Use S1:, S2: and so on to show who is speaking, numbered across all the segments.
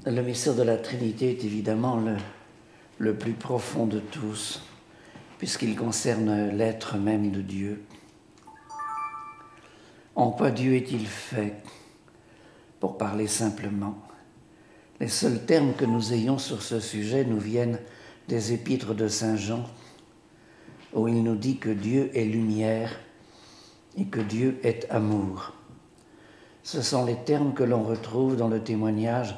S1: Le mystère de la Trinité est évidemment le plus profond de tous, puisqu'il concerne l'être même de Dieu. En quoi Dieu est-il fait? Pour parler simplement, les seuls termes que nous ayons sur ce sujet nous viennent des épîtres de Saint Jean, où il nous dit que Dieu est lumière et que Dieu est amour. Ce sont les termes que l'on retrouve dans le témoignage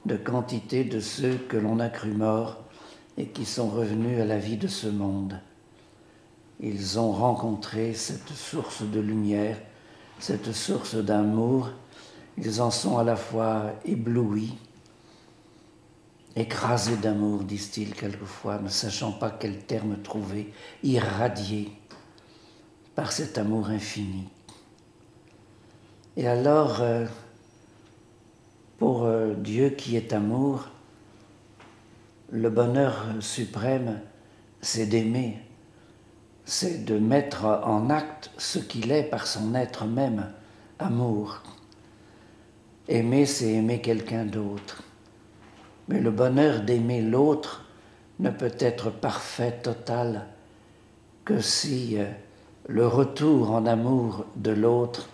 S1: de quantité de ceux que l'on a cru morts et qui sont revenus à la vie de ce monde. Ils ont rencontré cette source de lumière, cette source d'amour. Ils en sont à la fois éblouis, écrasés d'amour, disent-ils quelquefois, ne sachant pas quel terme trouver, irradiés par cet amour infini. Et alors, pour Dieu qui est amour, le bonheur suprême, c'est d'aimer, c'est de mettre en acte ce qu'il est par son être même, amour. Aimer, c'est aimer quelqu'un d'autre. Mais le bonheur d'aimer l'autre ne peut être parfait, total, que si le retour en amour de l'autre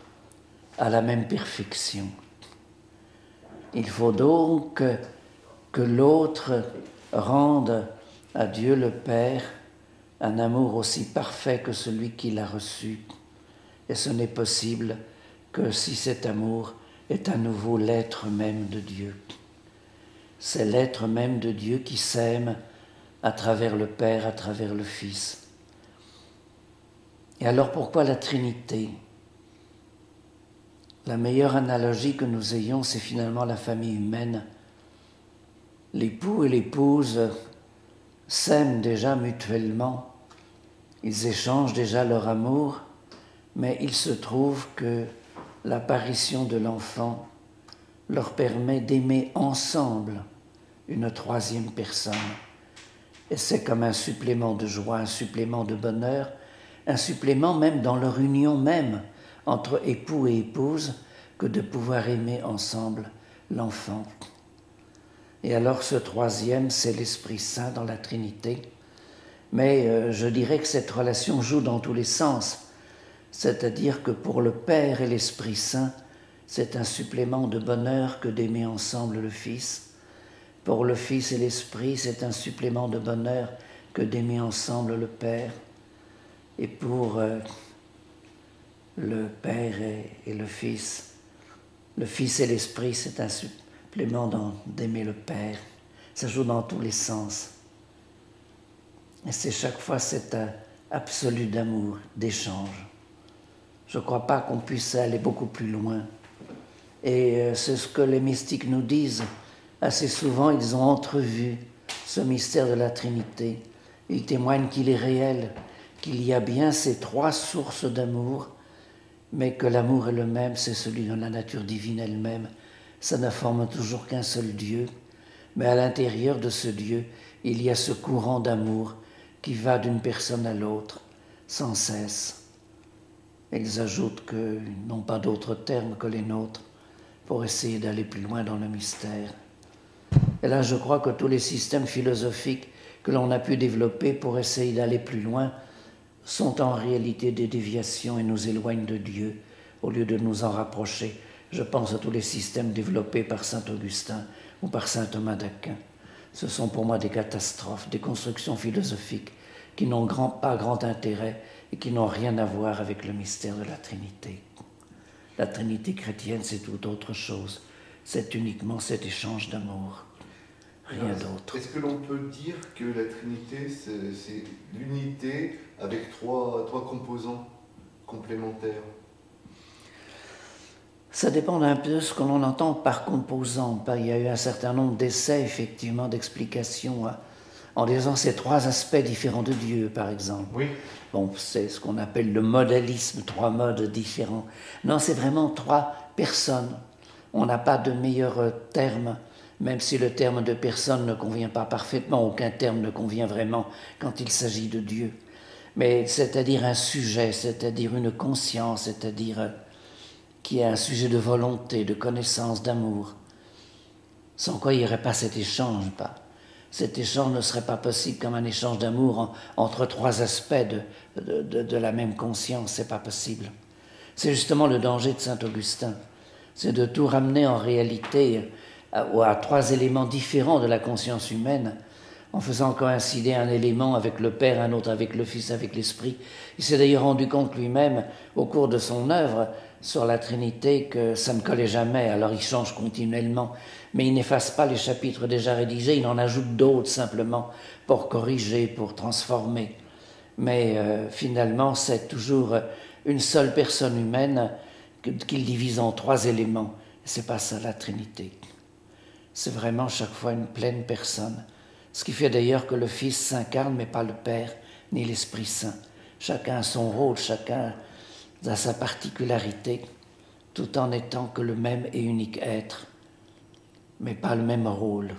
S1: a la même perfection. Il faut donc que l'autre rende à Dieu le Père un amour aussi parfait que celui qu'il a reçu. Et ce n'est possible que si cet amour est à nouveau l'être même de Dieu. C'est l'être même de Dieu qui s'aime à travers le Père, à travers le Fils. Et alors pourquoi la Trinité? La meilleure analogie que nous ayons, c'est finalement la famille humaine. L'époux et l'épouse s'aiment déjà mutuellement, ils échangent déjà leur amour, mais il se trouve que l'apparition de l'enfant leur permet d'aimer ensemble une troisième personne. Et c'est comme un supplément de joie, un supplément de bonheur, un supplément même dans leur union même entre époux et épouse que de pouvoir aimer ensemble l'enfant. Et alors ce troisième, c'est l'Esprit Saint dans la Trinité. Mais je dirais que cette relation joue dans tous les sens. C'est-à-dire que pour le Père et l'Esprit Saint, c'est un supplément de bonheur que d'aimer ensemble le Fils. Pour le Fils et l'Esprit, c'est un supplément de bonheur que d'aimer ensemble le Père. Et pour le Père et le Fils et l'Esprit, c'est un supplément d'aimer le Père. Ça joue dans tous les sens. Et c'est chaque fois cet absolu d'amour, d'échange. Je ne crois pas qu'on puisse aller beaucoup plus loin. Et c'est ce que les mystiques nous disent. Assez souvent, ils ont entrevu ce mystère de la Trinité. Ils témoignent qu'il est réel, qu'il y a bien ces trois sources d'amour, mais que l'amour est le même, c'est celui de la nature divine elle-même. Ça ne forme toujours qu'un seul Dieu, mais à l'intérieur de ce Dieu, il y a ce courant d'amour qui va d'une personne à l'autre, sans cesse. Ils ajoutent qu'ils n'ont pas d'autres termes que les nôtres pour essayer d'aller plus loin dans le mystère. Et là, je crois que tous les systèmes philosophiques que l'on a pu développer pour essayer d'aller plus loin sont en réalité des déviations et nous éloignent de Dieu au lieu de nous en rapprocher. Je pense à tous les systèmes développés par saint Augustin ou par saint Thomas d'Aquin. Ce sont pour moi des catastrophes, des constructions philosophiques qui n'ont pas grand intérêt et qui n'ont rien à voir avec le mystère de la Trinité. La Trinité chrétienne, c'est tout autre chose. C'est uniquement cet échange d'amour. Rien d'autre.
S2: Est-ce que l'on peut dire que la Trinité, c'est l'unité avec trois composants complémentaires?
S1: Ça dépend un peu de ce que l'on entend par composant. Il y a eu un certain nombre d'essais, effectivement, d'explications en disant ces trois aspects différents de Dieu, par exemple.
S2: Oui.
S1: Bon, c'est ce qu'on appelle le modalisme, trois modes différents. Non, c'est vraiment trois personnes. On n'a pas de meilleur terme, même si le terme de personne ne convient pas parfaitement. Aucun terme ne convient vraiment quand il s'agit de Dieu. Mais c'est-à-dire un sujet, c'est-à-dire une conscience, c'est-à-dire qui est un sujet de volonté, de connaissance, d'amour. sans quoi il n'y aurait pas cet échange. Cet échange ne serait pas possible comme un échange d'amour entre trois aspects de la même conscience, c'est pas possible. C'est justement le danger de saint Augustin, c'est de tout ramener en réalité à trois éléments différents de la conscience humaine, en faisant coïncider un élément avec le Père, un autre avec le Fils, avec l'Esprit. Il s'est d'ailleurs rendu compte lui-même, au cours de son œuvre sur la Trinité, que ça ne collait jamais, alors il change continuellement. Mais il n'efface pas les chapitres déjà rédigés, il en ajoute d'autres simplement, pour corriger, pour transformer. Mais finalement, c'est toujours une seule personne humaine qu'il divise en trois éléments. C'est pas ça la Trinité. C'est vraiment chaque fois une pleine personne. Ce qui fait d'ailleurs que le Fils s'incarne, mais pas le Père, ni l'Esprit Saint. Chacun a son rôle, chacun a sa particularité, tout en étant que le même et unique être, mais pas le même rôle.